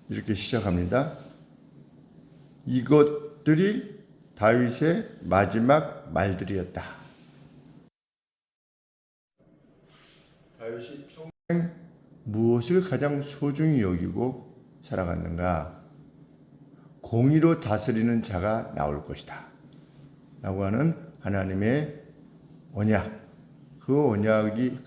이렇게 시작합니다. 이것들이 다윗의 마지막 말들이었다. 다윗이 평생 무엇을 가장 소중히 여기고 살아갔는가? 공의로 다스리는 자가 나올 것이다 라고 하는 하나님의 언약, 그 언약이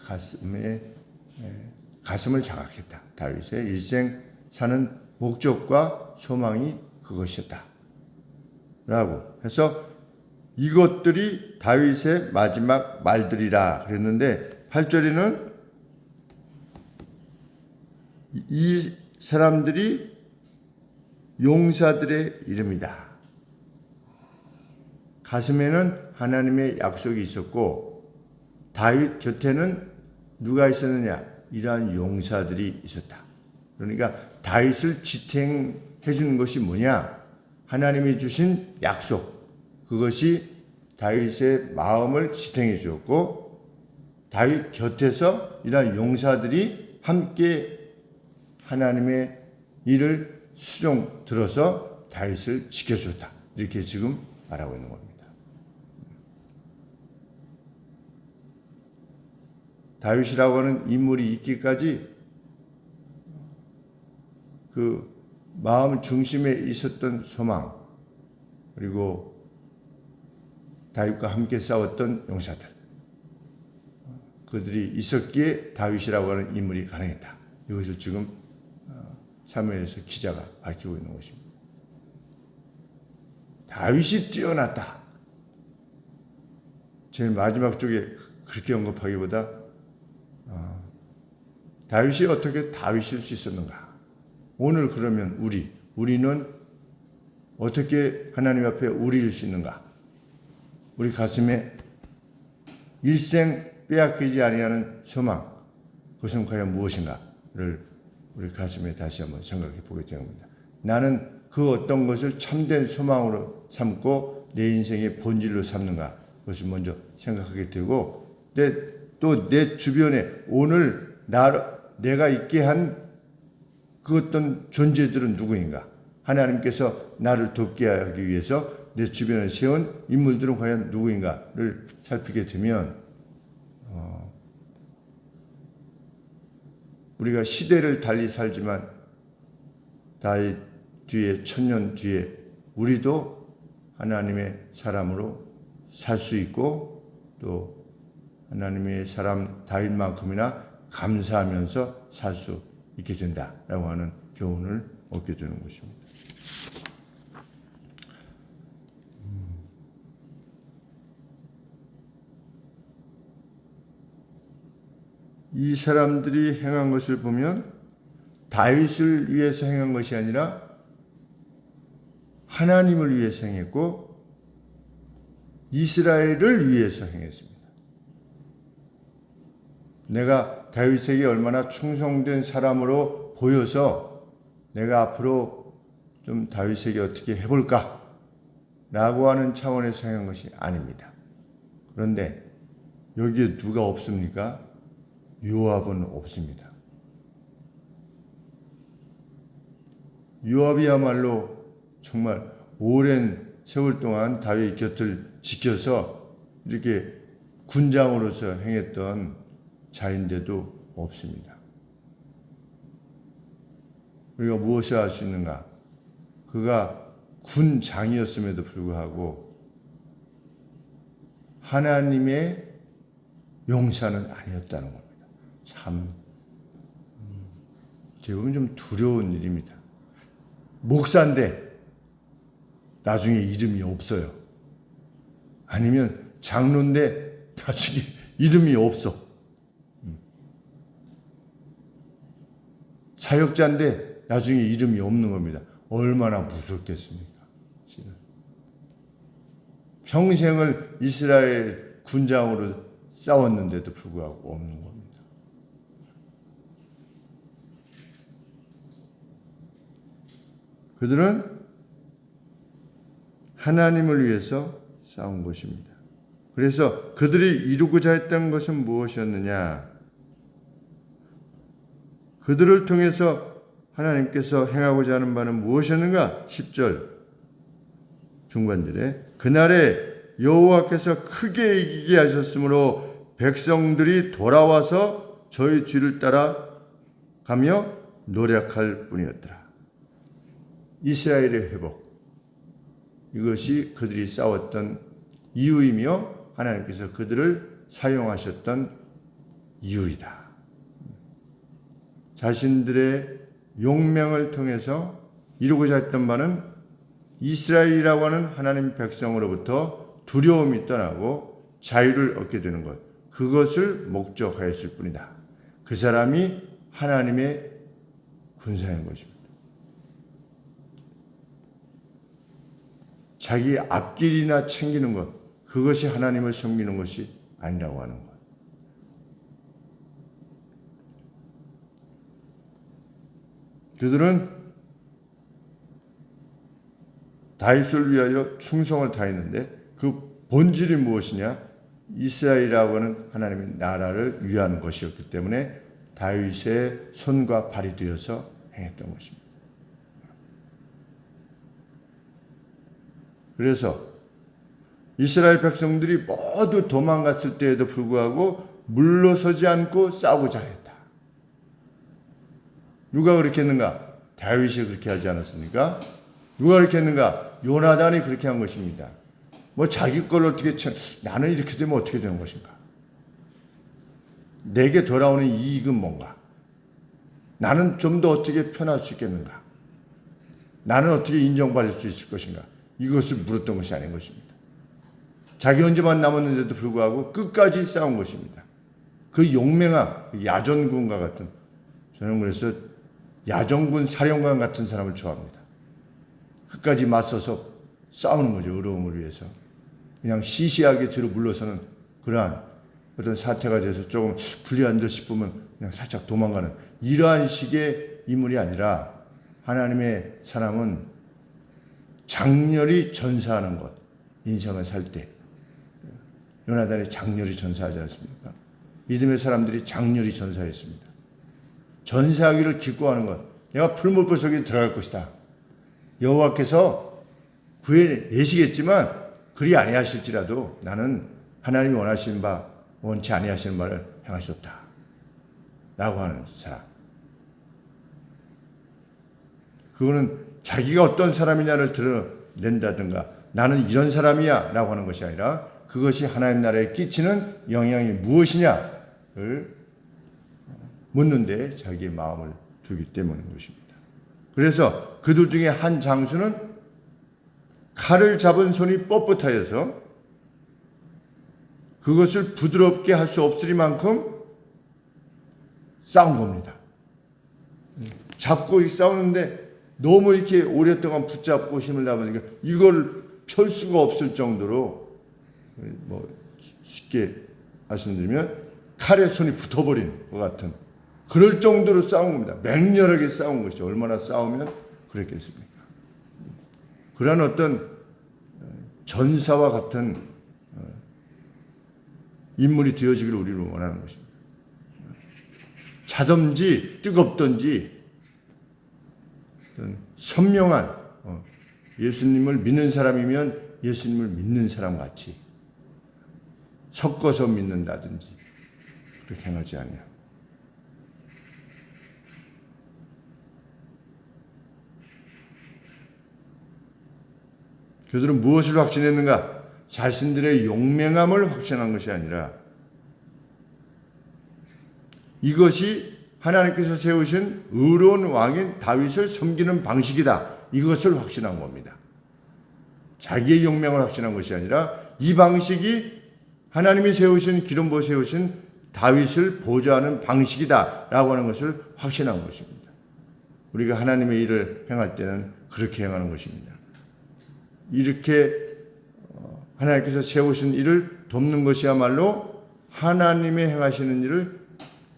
가슴을 자각했다. 다윗의 일생 사는 목적과 소망이 그것이었다 라고 해서 이것들이 다윗의 마지막 말들이라 그랬는데 8절에는 이 사람들이 용사들의 이름이다. 가슴에는 하나님의 약속이 있었고 다윗 곁에는 누가 있었느냐? 이러한 용사들이 있었다. 그러니까 다윗을 지탱해 주는 것이 뭐냐? 하나님이 주신 약속, 그것이 다윗의 마음을 지탱해 주었고 다윗 곁에서 이러한 용사들이 함께 하나님의 일을 수종 들어서 다윗을 지켜주었다. 이렇게 지금 말하고 있는 겁니다. 다윗이라고 하는 인물이 있기까지 그 마음 중심에 있었던 소망, 그리고 다윗과 함께 싸웠던 용사들, 그들이 있었기에 다윗이라고 하는 인물이 가능했다. 이것을 지금 사무엘에서 기자가 밝히고 있는 것입니다. 다윗이 뛰어났다. 제일 마지막 쪽에 그렇게 언급하기보다 다윗이 어떻게 다윗일 수 있었는가? 오늘 그러면 우리는 어떻게 하나님 앞에 우리일 수 있는가? 우리 가슴에 일생 빼앗기지 아니하는 소망, 그것은 과연 무엇인가를 우리 가슴에 다시 한번 생각해 보게 됩니다. 나는 그 어떤 것을 참된 소망으로 삼고 내 인생의 본질로 삼는가? 그것을 먼저 생각하게 되고, 또 내 주변에 오늘 내가 있게 한 그 어떤 존재들은 누구인가? 하나님께서 나를 돕게 하기 위해서 내 주변에 세운 인물들은 과연 누구인가를 살피게 되면 우리가 시대를 달리 살지만 다윗 뒤에 천년 뒤에 우리도 하나님의 사람으로 살 수 있고 또 하나님의 사람 다윗만큼이나 감사하면서 살 수 있게 된다라고 하는 교훈을 얻게 되는 것입니다. 이 사람들이 행한 것을 보면 다윗을 위해서 행한 것이 아니라 하나님을 위해서 행했고 이스라엘을 위해서 행했습니다. 내가 다윗에게 얼마나 충성된 사람으로 보여서 내가 앞으로 좀 다윗에게 어떻게 해볼까? 라고 하는 차원에서 행한 것이 아닙니다. 그런데 여기에 누가 없습니까? 요압은 없습니다. 요압이야말로 정말 오랜 세월 동안 다윗 곁을 지켜서 이렇게 군장으로서 행했던 자인데도 없습니다. 우리가 무엇을 할 수 있는가? 그가 군장이었음에도 불구하고 하나님의 용사는 아니었다는 겁니다. 참 어떻게 보면 좀 두려운 일입니다. 목사인데 나중에 이름이 없어요. 아니면 장로인데 나중에 이름이 없어. 사역자인데 나중에 이름이 없는 겁니다. 얼마나 무섭겠습니까? 평생을 이스라엘 군장으로 싸웠는데도 불구하고 없는 겁니다. 그들은 하나님을 위해서 싸운 것입니다. 그래서 그들이 이루고자 했던 것은 무엇이었느냐? 그들을 통해서 하나님께서 행하고자 하는 바는 무엇이었는가? 10절 중반절에 그날에 여호와께서 크게 이기게 하셨으므로 백성들이 돌아와서 저희 뒤를 따라 가며 노력할 뿐이었더라. 이스라엘의 회복, 이것이 그들이 싸웠던 이유이며 하나님께서 그들을 사용하셨던 이유이다. 자신들의 용맹을 통해서 이루고자 했던 바는 이스라엘이라고 하는 하나님 백성으로부터 두려움이 떠나고 자유를 얻게 되는 것, 그것을 목적하였을 뿐이다. 그 사람이 하나님의 군사인 것입니다. 자기 앞길이나 챙기는 것, 그것이 하나님을 섬기는 것이 아니라고 하는 것. 그들은 다윗을 위하여 충성을 다했는데 그 본질이 무엇이냐? 이스라엘이라고 하는 하나님의 나라를 위한 것이었기 때문에 다윗의 손과 발이 되어서 행했던 것입니다. 그래서 이스라엘 백성들이 모두 도망갔을 때에도 불구하고 물러서지 않고 싸우고자 했다. 누가 그렇게 했는가? 다윗이 그렇게 하지 않았습니까? 누가 그렇게 했는가? 요나단이 그렇게 한 것입니다. 뭐 자기 걸 어떻게 나는 이렇게 되면 어떻게 되는 것인가? 내게 돌아오는 이익은 뭔가? 나는 좀 더 어떻게 편할 수 있겠는가? 나는 어떻게 인정받을 수 있을 것인가? 이것을 물었던 것이 아닌 것입니다. 자기 혼자만 남았는데도 불구하고 끝까지 싸운 것입니다. 그 용맹한 야전군과 같은, 저는 그래서 야전군 사령관 같은 사람을 좋아합니다. 끝까지 맞서서 싸우는 거죠. 의로움을 위해서. 그냥 시시하게 뒤로 물러서는 그러한 어떤 사태가 돼서 조금 불리한 듯 싶으면 그냥 살짝 도망가는 이러한 식의 인물이 아니라 하나님의 사람은 장렬히 전사하는 것, 인생을 살 때. 요나단이 장렬히 전사하지 않습니까? 믿음의 사람들이 장렬히 전사했습니다. 전사하기를 기뻐하는 것. 내가 풀무불 속에 들어갈 것이다. 여호와께서 구해내시겠지만 그리 아니하실지라도 나는 하나님이 원하시는 바, 원치 아니하시는 바를 행할 수 없다. 라고 하는 사람. 그거는 자기가 어떤 사람이냐를 드러낸다든가 나는 이런 사람이야 라고 하는 것이 아니라 그것이 하나님 나라에 끼치는 영향이 무엇이냐를 묻는 데 자기의 마음을 두기 때문인 것입니다. 그래서 그들 중에 한 장수는 칼을 잡은 손이 뻣뻣하여서 그것을 부드럽게 할 수 없으리만큼 싸운 겁니다. 잡고 싸우는데 너무 이렇게 오랫동안 붙잡고 힘을 나보니까 이걸 펼 수가 없을 정도로 뭐 쉽게 말씀드리면 칼에 손이 붙어버린 것 같은 그럴 정도로 싸운 겁니다. 맹렬하게 싸운 것이죠. 얼마나 싸우면 그랬겠습니까? 그러한 어떤 전사와 같은 인물이 되어지기를 우리를 원하는 것입니다. 차든지 뜨겁든지 선명한 예수님을 믿는 사람이면 예수님을 믿는 사람 같이 섞어서 믿는다든지 그렇게 행하지 않아요. 그들은 무엇을 확신했는가? 자신들의 용맹함을 확신한 것이 아니라 이것이 하나님께서 세우신 의로운 왕인 다윗을 섬기는 방식이다. 이것을 확신한 겁니다. 자기의 용맹을 확신한 것이 아니라 이 방식이 하나님이 세우신 기름부어 세우신 다윗을 보좌하는 방식이다 라고 하는 것을 확신한 것입니다. 우리가 하나님의 일을 행할 때는 그렇게 행하는 것입니다. 이렇게 하나님께서 세우신 일을 돕는 것이야말로 하나님의 행하시는 일을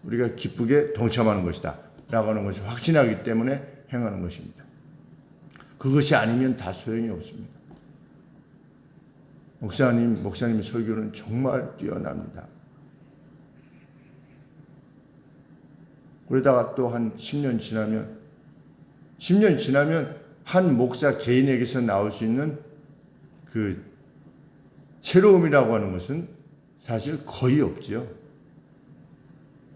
우리가 기쁘게 동참하는 것이다 라고 하는 것을 확신하기 때문에 행하는 것입니다. 그것이 아니면 다 소용이 없습니다. 목사님 설교는 정말 뛰어납니다. 그러다가 또 한 10년 지나면 한 목사 개인에게서 나올 수 있는 그 새로움이라고 하는 것은 사실 거의 없지요.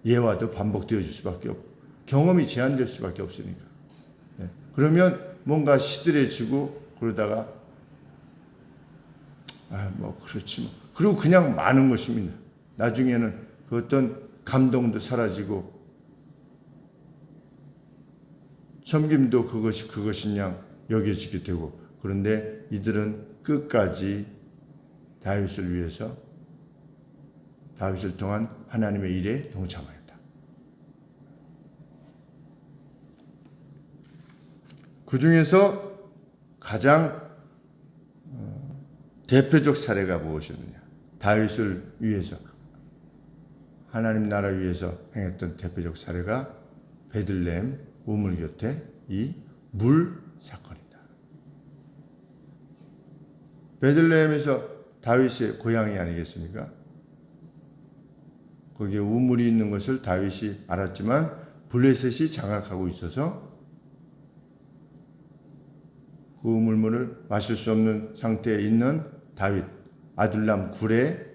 예화도 반복되어질 수밖에 없고 경험이 제한될 수밖에 없으니까. 그러면 뭔가 시들해지고 그러다가 뭐 그렇지 뭐. 그리고 그냥 많은 것입니다. 나중에는 그 어떤 감동도 사라지고 섬김도 그것인 양 여겨지게 되고, 그런데 이들은 끝까지 다윗을 위해서 다윗을 통한 하나님의 일에 동참하였다. 그 중에서 가장 대표적 사례가 무엇이었느냐? 다윗을 위해서, 하나님 나라 위해서 행했던 대표적 사례가 베들레헴 우물 곁에 이 물 사건이다. 베들레헴에서 다윗의 고향이 아니겠습니까? 거기에 우물이 있는 것을 다윗이 알았지만 블레셋이 장악하고 있어서 그 우물물을 마실 수 없는 상태에 있는 다윗, 아둘람 굴에,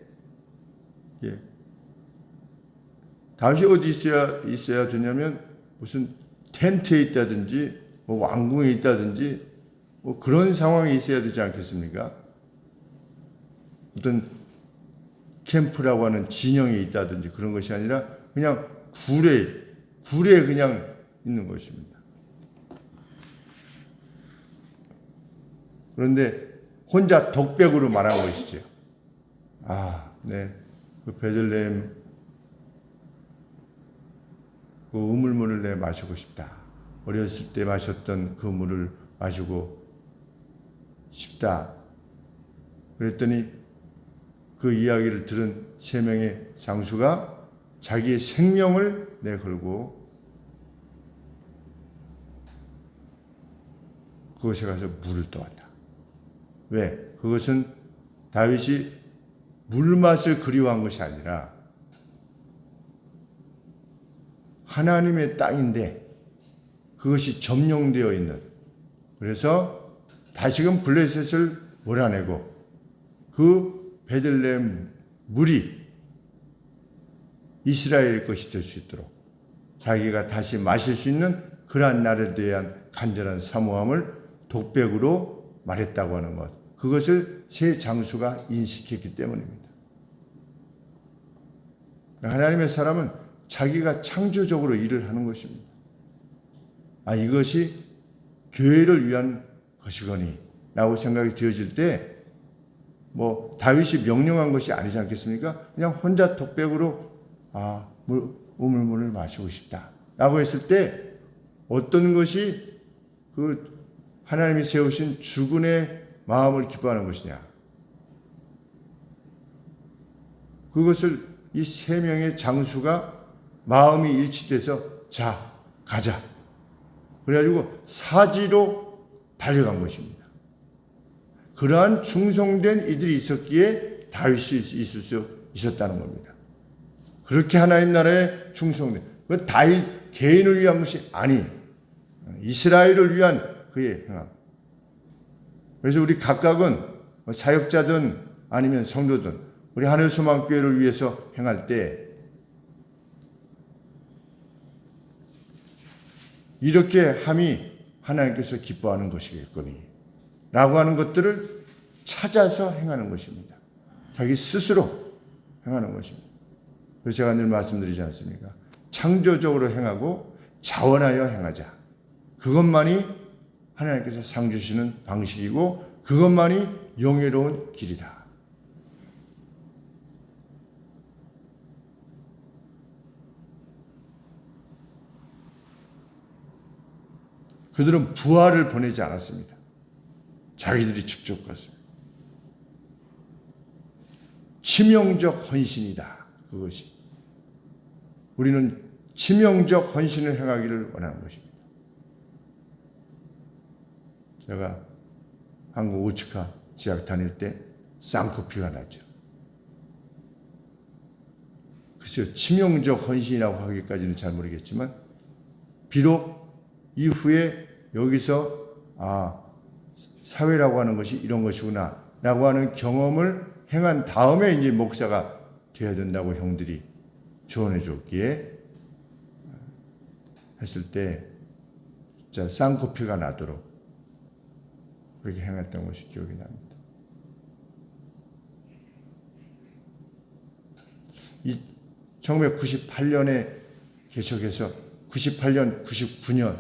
다윗이 어디 있어야 되냐면 무슨 텐트에 있다든지 뭐 왕궁에 있다든지 뭐 그런 상황이 있어야 되지 않겠습니까? 어떤 캠프라고 하는 진영에 있다든지 그런 것이 아니라 그냥 굴에 그냥 있는 것입니다. 그런데 혼자 독백으로 말한 것이죠. 네. 그 베들레헴 그 우물물을 내 마시고 싶다. 어렸을 때 마셨던 그 물을 마시고 싶다. 그랬더니 그 이야기를 들은 3명의 장수가 자기의 생명을 내걸고 그곳에 가서 물을 떠왔다. 왜? 그것은 다윗이 물맛을 그리워한 것이 아니라 하나님의 땅인데 그것이 점령되어 있는, 그래서 다시금 블레셋을 몰아내고 그 베들레헴 물이 이스라엘 것이 될 수 있도록 자기가 다시 마실 수 있는 그러한 날에 대한 간절한 사모함을 독백으로 말했다고 하는 것, 그것을 세 장수가 인식했기 때문입니다. 하나님의 사람은 자기가 창조적으로 일을 하는 것입니다. 이것이 교회를 위한 것이거니 라고 생각이 되어질 때 뭐 다윗이 명령한 것이 아니지 않겠습니까? 그냥 혼자 독백으로 우물물을 마시고 싶다 라고 했을 때 어떤 것이 그 하나님이 세우신 주군의 마음을 기뻐하는 것이냐, 그것을 이 3명의 장수가 마음이 일치돼서 자 가자 그래가지고 사지로 달려간 것입니다. 그러한 충성된 이들이 있었기에 다윗이 있을 수 있었다는 겁니다. 그렇게 하나님 나라에 충성된, 그 다윗 개인을 위한 것이 아닌 이스라엘을 위한 그의 행함. 그래서 우리 각각은 사역자든 아니면 성도든 우리 하늘소망교회를 위해서 행할 때 이렇게 함이 하나님께서 기뻐하는 것이겠거니 라고 하는 것들을 찾아서 행하는 것입니다. 자기 스스로 행하는 것입니다. 그래서 제가 늘 말씀드리지 않습니까? 창조적으로 행하고 자원하여 행하자. 그것만이 하나님께서 상 주시는 방식이고 그것만이 영예로운 길이다. 그들은 부하를 보내지 않았습니다. 자기들이 직접 갔습니다. 치명적 헌신이다. 그것이. 우리는 치명적 헌신을 행하기를 원하는 것입니다. 제가 한국 오츠카 지학 다닐 때 쌍코피가 나죠. 글쎄요, 치명적 헌신이라고 하기까지는 잘 모르겠지만 비록 이후에 여기서 사회라고 하는 것이 이런 것이구나 라고 하는 경험을 행한 다음에 이제 목사가 되어야 된다고 형들이 조언해 줬기에 했을 때 진짜 쌍코피가 나도록 그렇게 행했던 것이 기억이 납니다. 이 1998년에 개척해서 98년, 99년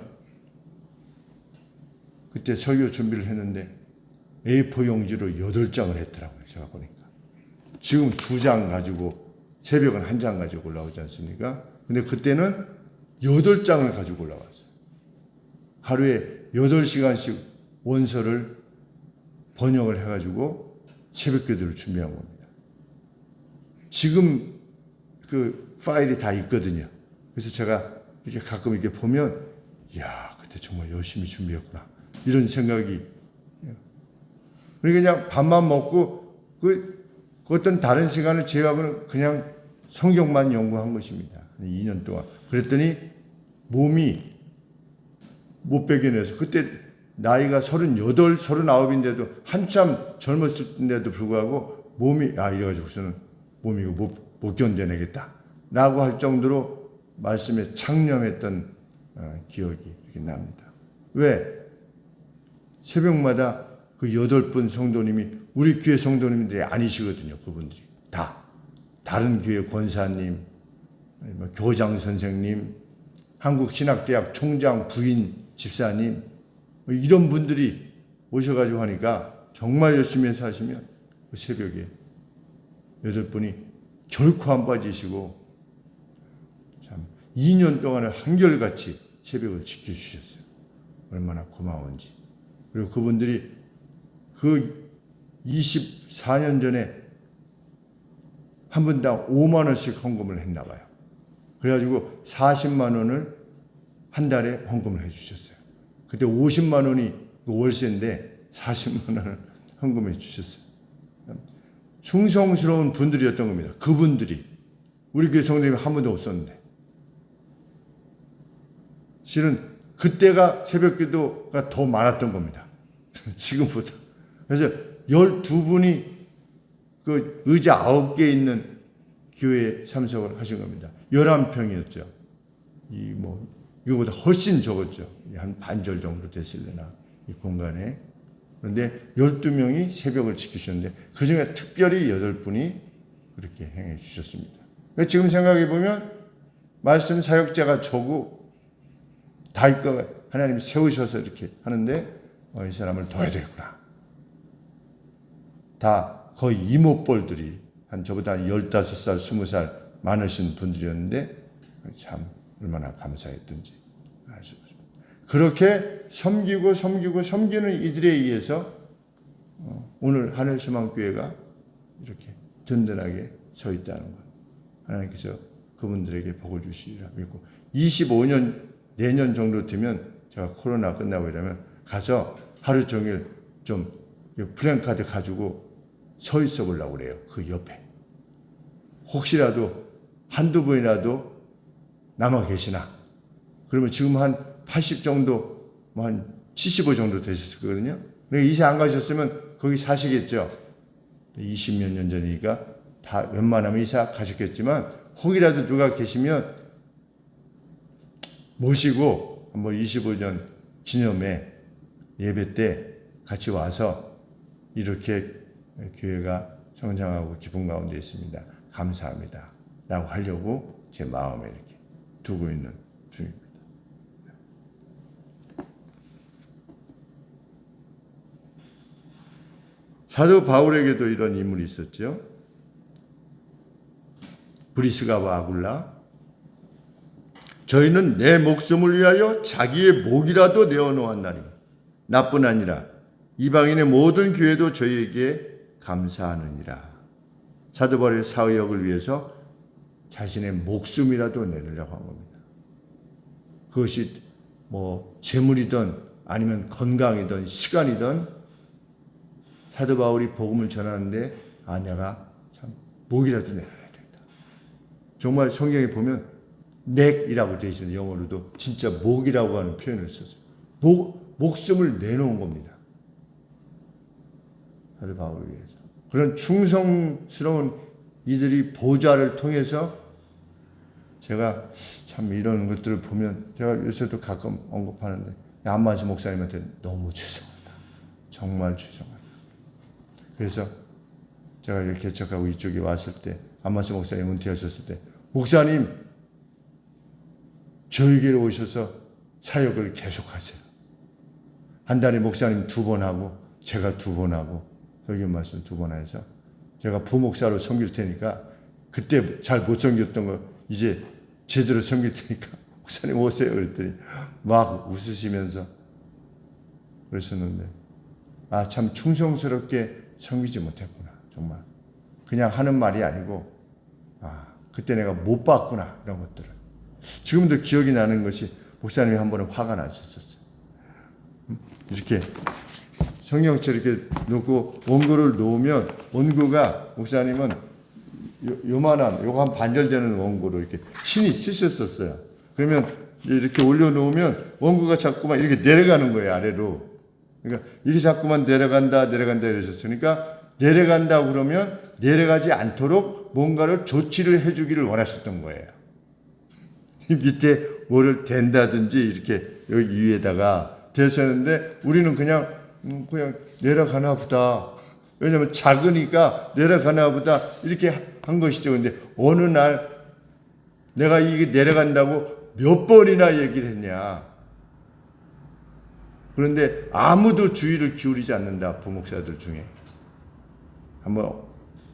그때 설교 준비를 했는데 A4 용지로 8장을 했더라고요. 제가 보니까. 지금 2장 가지고 새벽은 1장 가지고 올라오지 않습니까? 근데 그때는 8장을 가지고 올라왔어요. 하루에 8시간씩 원서를 번역을 해가지고 새벽 기도를 준비한 겁니다. 지금 그 파일이 다 있거든요. 그래서 제가 이렇게 가끔 이렇게 보면, 이야, 그때 정말 열심히 준비했구나. 이런 생각이. 그냥 밥만 먹고, 그 어떤 다른 시간을 제외하고는 그냥 성경만 연구한 것입니다. 2년 동안. 그랬더니 몸이 못 배겨내서, 그때 나이가 38, 39인데도 한참 젊었을 때도 불구하고 몸이, 이래가지고서는 몸이 못 견뎌내겠다. 라고 할 정도로 말씀에 창념했던 기억이 이렇게 납니다. 왜? 새벽마다 그 8분 성도님이 우리 교회 성도님들이 아니시거든요. 그분들이 다 다른 교회 권사님, 교장 선생님, 한국신학대학 총장 부인 집사님 이런 분들이 오셔가지고 하니까 정말 열심히 해서 하시면 그 새벽에 8분이 결코 안 빠지시고 참 2년 동안을 한결같이 새벽을 지켜주셨어요. 얼마나 고마운지. 그리고 그분들이 그 24년 전에 한 분당 5만 원씩 헌금을 했나 봐요. 그래가지고 40만 원을 한 달에 헌금을 해주셨어요. 그때 50만 원이 월세인데 40만 원을 헌금해 주셨어요. 충성스러운 분들이었던 겁니다. 그분들이. 우리 교회 성도님이 한 분도 없었는데. 실은 그때가 새벽 기도가 더 많았던 겁니다. 지금보다. 그래서 12분이 그 의자 9개 있는 교회에 참석을 하신 겁니다. 11평이었죠. 이거보다 훨씬 적었죠. 한 반절 정도 됐을려나, 이 공간에. 그런데 12명이 새벽을 지키셨는데, 그 중에 특별히 8분이 그렇게 행해 주셨습니다. 지금 생각해 보면, 말씀 사역자가 저고, 다윗과 하나님이 세우셔서 이렇게 하는데, 이 사람을 둬야 되겠구나. 다 거의 이모뻘들이 한 저보다 한 15살, 20살 많으신 분들이었는데 참 얼마나 감사했던지 알 수 없습니다. 그렇게 섬기는 이들에 의해서 오늘 하늘소망교회가 이렇게 든든하게 서 있다는 것. 하나님께서 그분들에게 복을 주시리라 믿고 25년, 내년 정도 되면 제가 코로나 끝나고 이러면 가서 하루 종일 좀 플랜카드 가지고 서 있어 보려고 그래요. 그 옆에. 혹시라도 한두 분이라도 남아 계시나. 그러면 지금 한 80 정도, 한 75 정도 되셨을 거거든요. 그러니까 이사 안 가셨으면 거기 사시겠죠. 20몇 년 전이니까 다 웬만하면 이사 가셨겠지만 혹이라도 누가 계시면 모시고 한번 25년 기념에 예배 때 같이 와서 이렇게 교회가 성장하고 기쁨 가운데 있습니다. 감사합니다. 라고 하려고 제 마음에 이렇게 두고 있는 중입니다. 사도 바울에게도 이런 인물이 있었죠. 브리스가와 아굴라. 저희는 내 목숨을 위하여 자기의 목이라도 내어놓았나니 나뿐 아니라 이방인의 모든 교회도 저희에게 감사하느니라. 사도 바울의 사역을 위해서 자신의 목숨이라도 내려고 한 겁니다. 그것이 재물이든 아니면 건강이든 시간이든 사도 바울이 복음을 전하는데 내가 참 목이라도 내려야 된다. 정말 성경에 보면 neck이라고 되어 있는 영어로도 진짜 목이라고 하는 표현을 썼어요. 목숨을 내놓은 겁니다. 사도 바울을 위해서. 그런 충성스러운 이들이 보좌를 통해서 제가 참 이런 것들을 보면 제가 요새도 가끔 언급하는데 안만수 목사님한테 너무 죄송하다. 정말 죄송하다. 그래서 제가 이렇게 개척하고 이쪽에 왔을 때 안만수 목사님 은퇴하셨을 때 목사님 저에게로 오셔서 사역을 계속하세요. 한 달에 목사님 2번 하고 제가 2번 하고 설교 말씀 2번 해서 제가 부목사로 섬길 테니까 그때 잘 못 섬겼던 거 이제 제대로 섬길 테니까 목사님 오세요 그랬더니 막 웃으시면서 그러셨는데 참 충성스럽게 섬기지 못했구나. 정말 그냥 하는 말이 아니고 그때 내가 못 봤구나. 이런 것들을 지금도 기억이 나는 것이 목사님이 한 번은 화가 나셨었어요. 이렇게 성경책 이렇게 놓고 원고를 놓으면 원고가 목사님은 요만한 요거 한 반절 되는 원고로 이렇게 친히 쓰셨었어요. 그러면 이렇게 올려놓으면 원고가 자꾸만 이렇게 내려가는 거예요. 아래로. 그러니까 이게 자꾸만 내려간다 이러셨으니까 내려간다 그러면 내려가지 않도록 뭔가를 조치를 해주기를 원하셨던 거예요. 밑에 뭐를 댄다든지 이렇게 여기 위에다가 대셨는데 우리는 그냥 내려가나 보다. 왜냐하면 작으니까 내려가나 보다 이렇게 한 것이죠. 근데 어느 날 내가 이게 내려간다고 몇 번이나 얘기를 했냐. 그런데 아무도 주의를 기울이지 않는다. 부목사들 중에. 한번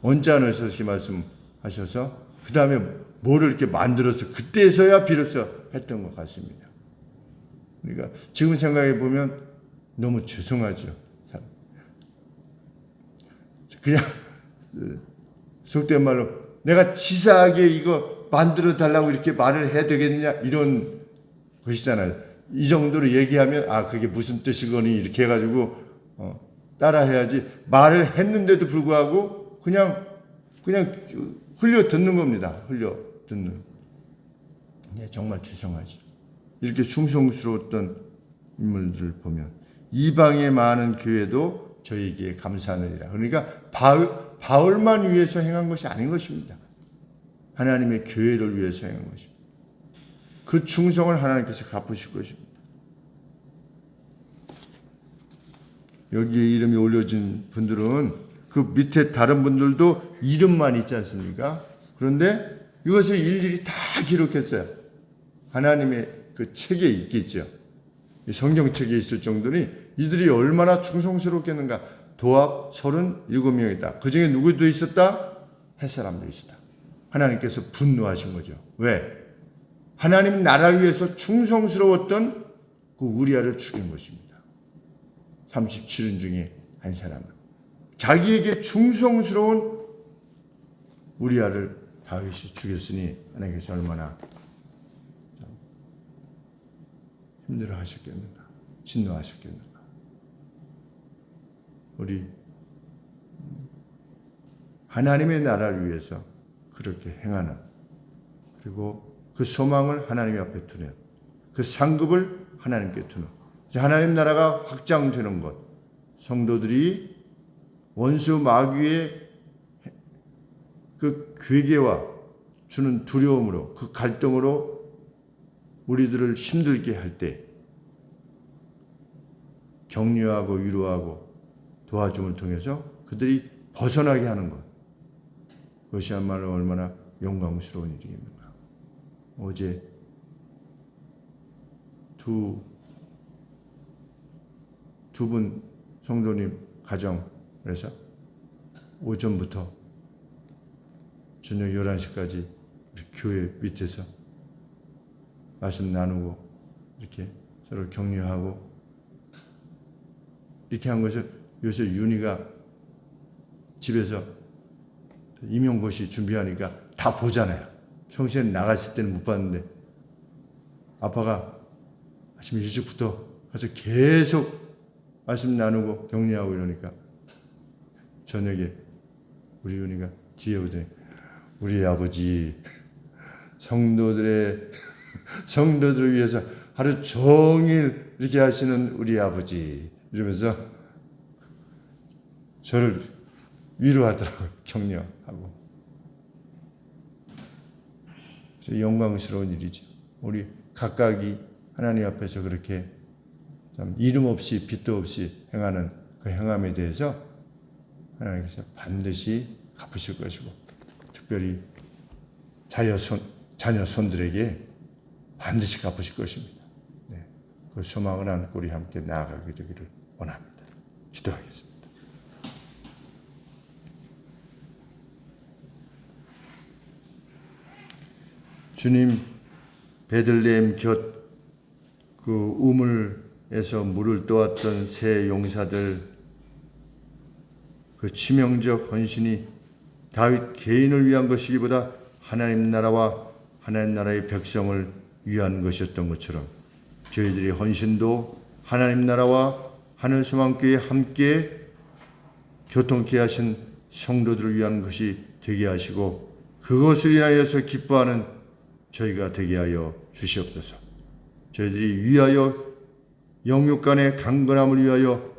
언짢으셔서 이렇게 말씀하셔서 그 다음에 뭐를 이렇게 만들어서 그때서야 비로소 했던 것 같습니다. 그러니까 지금 생각해 보면 너무 죄송하죠. 그냥 속된 말로 내가 치사하게 이거 만들어 달라고 이렇게 말을 해야 되겠느냐 이런 것이잖아요. 이 정도로 얘기하면 그게 무슨 뜻이거니 이렇게 해가지고 따라 해야지. 말을 했는데도 불구하고 그냥 흘려 듣는 겁니다. 흘려 듣는. 정말 죄송하지. 이렇게 충성스러웠던 인물들을 보면 이방의 많은 교회도 저에게 감사하느니라. 그러니까 바울만 위해서 행한 것이 아닌 것입니다. 하나님의 교회를 위해서 행한 것입니다. 그 충성을 하나님께서 갚으실 것입니다. 여기에 이름이 올려진 분들은 그 밑에 다른 분들도 이름만 있지 않습니까? 그런데 이것을 일일이 다 기록했어요. 하나님의 그 책에 있겠죠. 성경책에 있을 정도니 이들이 얼마나 충성스럽겠는가. 도합 37명이다. 그 중에 누구도 있었다? 햇사람도 있었다. 하나님께서 분노하신 거죠. 왜? 하나님 나라를 위해서 충성스러웠던 그 우리아를 죽인 것입니다. 37인 중에 한 사람은. 자기에게 충성스러운 우리아를 다윗이 죽였으니 하나님께서 얼마나 힘들어 하셨겠는가. 진노하셨겠는가. 우리 하나님의 나라를 위해서 그렇게 행하는, 그리고 그 소망을 하나님 앞에 두는, 그 상급을 하나님께 두는, 하나님 나라가 확장되는 것, 성도들이 원수 마귀의 그 괴계와 주는 두려움으로, 그 갈등으로 우리들을 힘들게 할 때 격려하고 위로하고 도와줌을 통해서 그들이 벗어나게 하는 것, 그것이야말로 얼마나 영광스러운 일이겠는가. 어제 두 분 성도님 가정에서 오전부터 저녁 11시까지 교회 밑에서 말씀 나누고 이렇게 서로 격려하고 이렇게 한 것을 요새 윤희가 집에서 임용고시 준비하니까 다 보잖아요. 평소에 나갔을 때는 못 봤는데 아빠가 아침 일찍부터 가서 계속 말씀 나누고 격려하고 이러니까 저녁에 우리 은희가 뒤에 오더니 우리 아버지 성도들을 위해서 하루 종일 이렇게 하시는 우리 아버지 이러면서 저를 위로하더라고요. 격려하고. 영광스러운 일이죠. 우리 각각이 하나님 앞에서 그렇게 참 이름 없이 빛도 없이 행하는 그 행함에 대해서 하나님께서 반드시 갚으실 것이고, 특별히 자녀 손들에게 반드시 갚으실 것입니다. 네, 그 소망을 안고 우리 함께 나아가게 되기를 원합니다. 기도하겠습니다. 주님, 베들레헴 곁 그 우물에서 물을 떠왔던 세 용사들, 그 치명적 헌신이 다윗 개인을 위한 것이기보다 하나님 나라와 하나님 나라의 백성을 위한 것이었던 것처럼 저희들의 헌신도 하나님 나라와 하늘소망교회 함께 교통케 하신 성도들을 위한 것이 되게 하시고, 그것을 인하여서 기뻐하는 저희가 되게 하여 주시옵소서. 저희들이 위하여 영육 간의 강건함을 위하여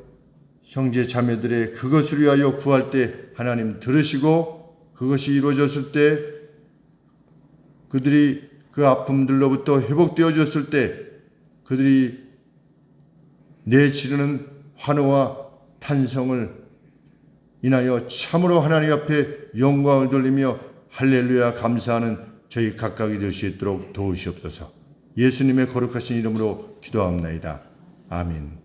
형제 자매들의 그것을 위하여 구할 때 하나님 들으시고, 그것이 이루어졌을 때 그들이 그 아픔들로부터 회복되어졌을 때 그들이 내치르는 환호와 탄성을 인하여 참으로 하나님 앞에 영광을 돌리며 할렐루야 감사하는 저희 각각이 될 수 있도록 도우시옵소서. 예수님의 거룩하신 이름으로 기도합나이다. 아멘.